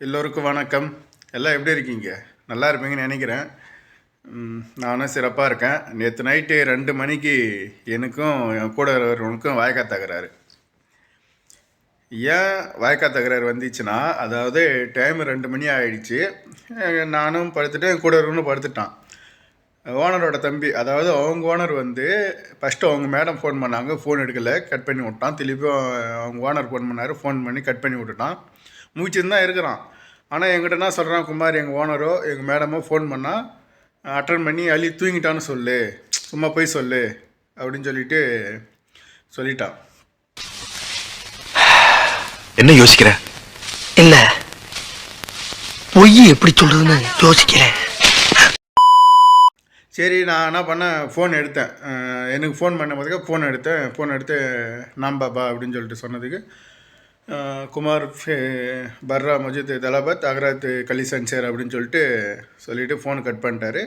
எல்லோருக்கும் வணக்கம். எல்லாம் எப்படி இருக்கீங்க? நல்லா இருப்பீங்கன்னு நினைக்கிறேன். நானும் சிறப்பாக இருக்கேன். நேற்று நைட்டு 2 மணிக்கு எனக்கும் என் கூட இருக்கிறவனுக்கும் வாய்க்கால் தகராறு. ஏன் வாய்க்கால் தகராறு வந்துச்சுன்னா, அதாவது டைம் 2 மணி ஆகிடுச்சு. நானும் படுத்துட்டு என் கூட இருக்கிறவனும் படுத்துட்டான். ஓனரோட தம்பி, அதாவது அவங்க ஓனர் வந்து ஃபஸ்ட்டு அவங்க மேடம் ஃபோன் பண்ணாங்க, ஃபோன் எடுக்கலை, கட் பண்ணி விட்டான். திருப்பியும் அவங்க ஓனர் ஃபோன் பண்ணார், ஃபோன் பண்ணி கட் பண்ணி விட்டுட்டான். மூச்சுன்னு தான் இருக்கிறான். ஆனால் எங்கிட்ட என்ன சொல்கிறான், குமார் எங்கள் ஓனரோ எங்கள் மேடமோ ஃபோன் பண்ணால் அட்டன் பண்ணி அள்ளி தூங்கிட்டான்னு சொல்லு, சும்மா போய் சொல்லு அப்படின்னு சொல்லிட்டான். என்ன யோசிக்கிற? இல்ல, பொய் எப்படி சொல்றதுன்னு யோசிக்கிறேன். சரி, நான் என்ன பண்ணேன், ஃபோன் எடுத்தேன். எனக்கு ஃபோன் பண்ண போதுக்கு ஃபோன் எடுத்து நாம் பாபா அப்படின்னு சொல்லிட்டு சொன்னதுக்கு, குமார் பர்ரா மஜித் தலாபத் அகராத் கலிசன் சேர் அப்படின்னு சொல்லிட்டு ஃபோன் கட் பண்ணிட்டாரு.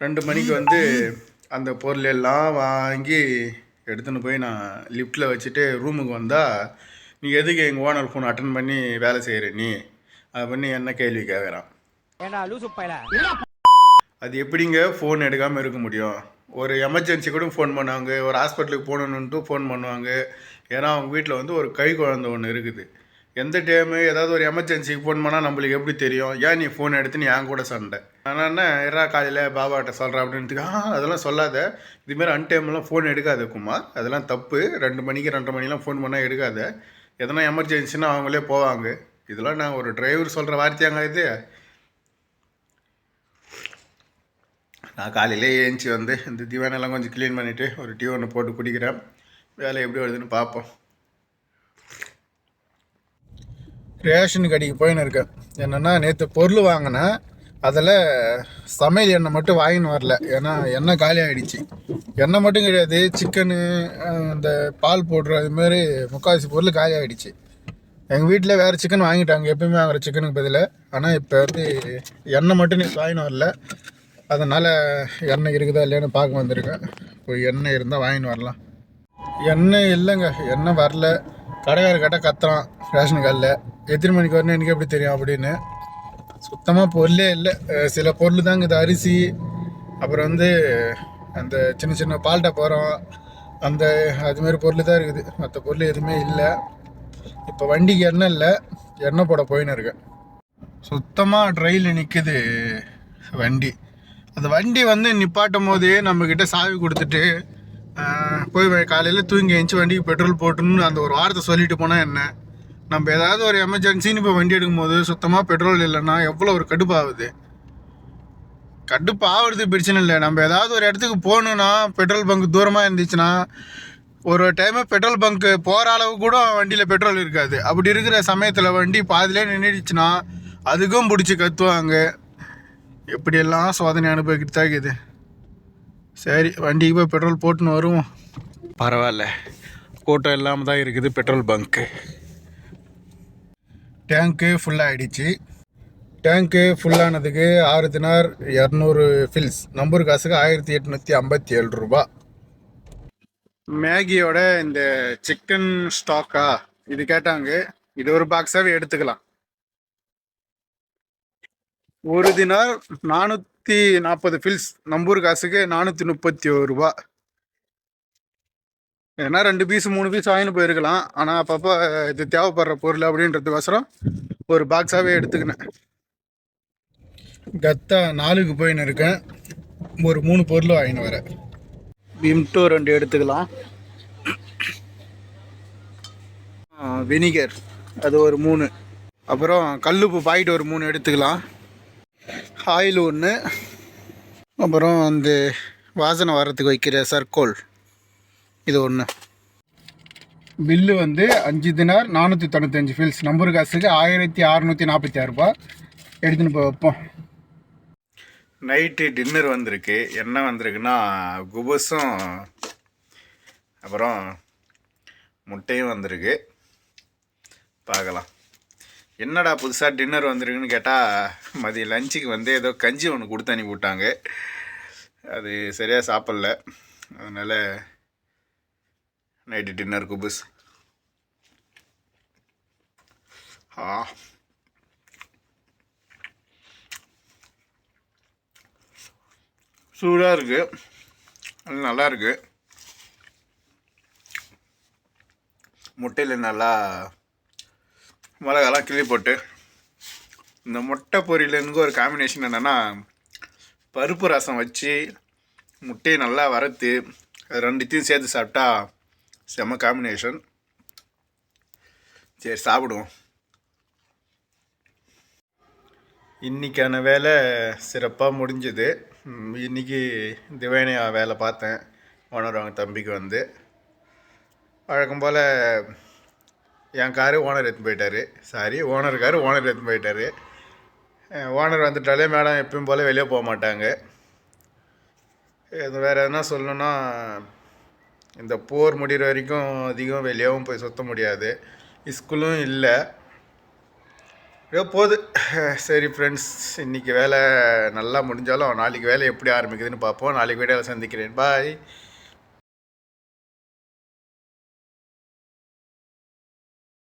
2 மணிக்கு வந்து அந்த பொருள் எல்லாம் வாங்கி எடுத்துன்னு போய் நான் லிஃப்ட்டில் வச்சுட்டு ரூமுக்கு வந்தால், நீ எதுக்கு எங்கள் ஓனர் ஃபோன் அட்டன் பண்ணி வேலை செய்கிற நீ அதை பண்ணி என்ன கேள்வி கேட்குறான். அது எப்படிங்க ஃபோன் எடுக்காமல் இருக்க முடியும்? ஒரு எமர்ஜென்சி கூட ஃபோன் பண்ணுவாங்க, ஒரு ஹாஸ்பிட்டலுக்கு போகணுன்ட்டு ஃபோன் பண்ணுவாங்க. ஏன்னா அவங்க வீட்டில் வந்து ஒரு கை குழந்தை ஒன்று இருக்குது. எந்த டைமு ஏதாவது ஒரு எமர்ஜென்சிக்கு ஃபோன் பண்ணால் நம்மளுக்கு எப்படி தெரியும்? ஏன் நீ ஃபோன் எடுத்து நீ என் கூட சண்டை? ஆனால் என்ன இரா காலையில் பாபாட்ட சொல்கிறேன் அப்படின்ட்டு, அதெல்லாம் சொல்லாத, இதுமாரி அன்டைம்லாம் ஃபோன் எடுக்காத குமார், அதெல்லாம் தப்பு. 2 மணிக்கு 2:30 மணிலாம் ஃபோன் பண்ணால் எடுக்காத, எதனா எமர்ஜென்சின்னா அவங்களே போவாங்க. இதெல்லாம் நான் ஒரு டிரைவர் சொல்கிற வார்த்தையாங்க இது? நான் காலையிலே ஏஞ்சி வந்து இந்த திவானெல்லாம் கொஞ்சம் க்ளீன் பண்ணிவிட்டு ஒரு டீ ஒன்று போட்டு குடிக்கிறேன். வேலை எப்படி வருதுன்னு பார்ப்போம். ரேஷன் கடைக்கு போயின்னு இருக்கேன். என்னென்னா, நேற்று பொருள் வாங்கினேன், அதில் சமையல் எண்ணெய் மட்டும் வாங்கின்னு வரல. ஏன்னா எண்ணெய் காலி ஆகிடுச்சு. எண்ணெய் மட்டும் கிடையாது, சிக்கனு, இந்த பால் போடுற அதுமாரி முக்கால்வாசி பொருள் காலி ஆகிடுச்சு. எங்கள் வீட்டில் வேறு சிக்கன் வாங்கிட்டாங்க, எப்பயுமே வாங்குகிற சிக்கனுக்கு பதில். ஆனால் இப்போ வந்து எண்ணெய் மட்டும் நீ வாங்கின்னு வரல. அதனால் எண்ணெய் இருக்குதா இல்லையான்னு பார்க்க வந்திருக்கேன். போய் எண்ணெய் இருந்தால் வாங்கின்னு வரலாம். எண்ணெய் இல்லைங்க, எண்ணெய் வரல. கடைக்கார கேட்டால் கத்துறான் ரேஷன் கார்டில், எத்தனை மணிக்கு வரணும் எனக்கு எப்படி தெரியும் அப்படின்னு. சுத்தமாக பொருளே இல்லை. சில பொருள் தாங்க, இது அரிசி, அப்புறம் வந்து அந்த சின்ன சின்ன பால்ட்டை போகிறோம், அந்த அதுமாரி பொருள் தான் இருக்குது. மற்ற பொருள் எதுவுமே இல்லை. இப்போ வண்டிக்கு எண்ணெய் இல்லை, எண்ணெய் போட போயின்னு இருக்கேன். சுத்தமாக ட்ரெயினில் நிற்குது வண்டி. அந்த வண்டி வந்து நிப்பாட்டும் போதே நம்மக்கிட்ட சாவி கொடுத்துட்டு போய் காலையில் தூங்கி எழுந்துச்சி வண்டிக்கு பெட்ரோல் போட்டுன்னு அந்த ஒரு வாரத்தை சொல்லிட்டு போனால் என்ன? நம்ம ஏதாவது ஒரு எமர்ஜென்சின்னு இப்போ வண்டி எடுக்கும்போது சுத்தமாக பெட்ரோல் இல்லைன்னா எவ்வளோ ஒரு கடுப்பாகுது. கடுப்பாகிறது பிரச்சனை இல்லை. நம்ம ஏதாவது ஒரு இடத்துக்கு போகணுன்னா பெட்ரோல் பங்க் தூரமாக இருந்துச்சுன்னா ஒரு டைமு பெட்ரோல் பங்க்கு போகிற அளவு கூட வண்டியில் பெட்ரோல் இருக்காது. அப்படி இருக்கிற சமயத்தில் வண்டி பாதிலே நின்றுடுச்சுன்னா அதுக்கும் பிடிச்சி கத்துவாங்க. எப்படியெல்லாம் சோதனை அனுபவிக்கிட்டு தான் இருக்குது. சரி, வண்டிக்கு போய் பெட்ரோல் போட்டுன்னு வருவோம். பரவாயில்ல, கூட்டம் இல்லாமல் தான் இருக்குது பெட்ரோல் பங்க்கு. டேங்க்கு ஃபுல்லாகிடுச்சு. டேங்க்கு ஃபுல்லானதுக்கு 6 தினார் 200 ஃபில்ஸ், நம்பர் காசுக்கு 1857 ரூபா. மேகியோட இந்த சிக்கன் ஸ்டாக்கா இது கேட்டாங்க. இது ஒரு பாக்ஸாகவே எடுத்துக்கலாம். 1 தினார் 440 ஃபில்ஸ், நம்பூர் காசுக்கு 431 ரூபா. ஏன்னா 2 பீஸ் 3 பீஸ் வாங்கின்னு போயிருக்கலாம். ஆனால் அப்பப்போ இது தேவைப்படுற பொருள் அப்படின்றதுக்கோசரம் ஒரு பாக்ஸாகவே எடுத்துக்கினேன். கத்தா 4க்கு போயின்னு இருக்கேன். ஒரு 3 பொருள் வாங்கின்னு வரேன். விம்டோ 2 எடுத்துக்கலாம். வினிகர் அது ஒரு 3. அப்புறம் கல்லுப்பு பாக்கெட் ஒரு 3 எடுத்துக்கலாம். ஆயில் 1. அப்புறம் அந்த வாசனை வர்றதுக்கு வைக்கிற சர்க்கோல் இது 1. பில்லு வந்து 5 தினார் 495 ஃபில்ஸ், நம்பர் காசுக்கு 1646 ரூபா. எடுத்துன்னு போய் வைப்போம். நைட்டு டின்னர் வந்திருக்கு. என்ன வந்திருக்குன்னா, குபஸும் அப்புறம் முட்டையும் வந்திருக்கு. பார்க்கலாம். என்னடா புதுசாக டின்னர் வந்திருக்குன்னு கேட்டால், மதியம் லஞ்சுக்கு வந்து ஏதோ கஞ்சி ஒன்று கொடுத்து அனுப்பி விட்டாங்க. அது சரியாக சாப்பிட்ல, அதனால் நைட்டு டின்னர் குபுஸ். சூடாக இருக்குது, நல்லா இருக்குது. முட்டையில் நல்லா மிளகாலாம் கிள்ளி போட்டு, இந்த முட்டை பொரியலுங்க ஒரு காம்பினேஷன் என்னென்னா, பருப்பு ரசம் வச்சு முட்டையை நல்லா வறுத்து ரெண்டுத்தையும் சேர்த்து சாப்பிட்டா செம்ம காம்பினேஷன். சரி, சாப்பிடுவோம். இன்றைக்கான வேலை சிறப்பாக முடிஞ்சுது. இன்றைக்கி திவேனியா வேலை பார்த்தேன். ஓனர் அவங்க தம்பிக்கு வந்து வழக்கம் போல் என் காரு ஓனர் எடுத்துன்னு போயிட்டார். ஓனர் காரு ஓனர் எடுத்துன்னு போயிட்டார். ஓனர் வந்துட்டாலே மேடம் எப்பயும் போல் வெளியே போக மாட்டாங்க. இது வேறு எதுனா சொல்லணுன்னா, இந்த போர் முடிகிற வரைக்கும் அதிகம் வெளியவும் போய் சுற்ற முடியாது, ஸ்கூலும் இல்லை, ஏதோ போகுது. சரி ஃப்ரெண்ட்ஸ், இன்றைக்கி வேலை நல்லா முடிஞ்சாலும் நாளைக்கு வேலை எப்படி ஆரம்பிக்குதுன்னு பார்ப்போம். நாளைக்கு வீடியோவில் சந்திக்கிறேன். பாய்.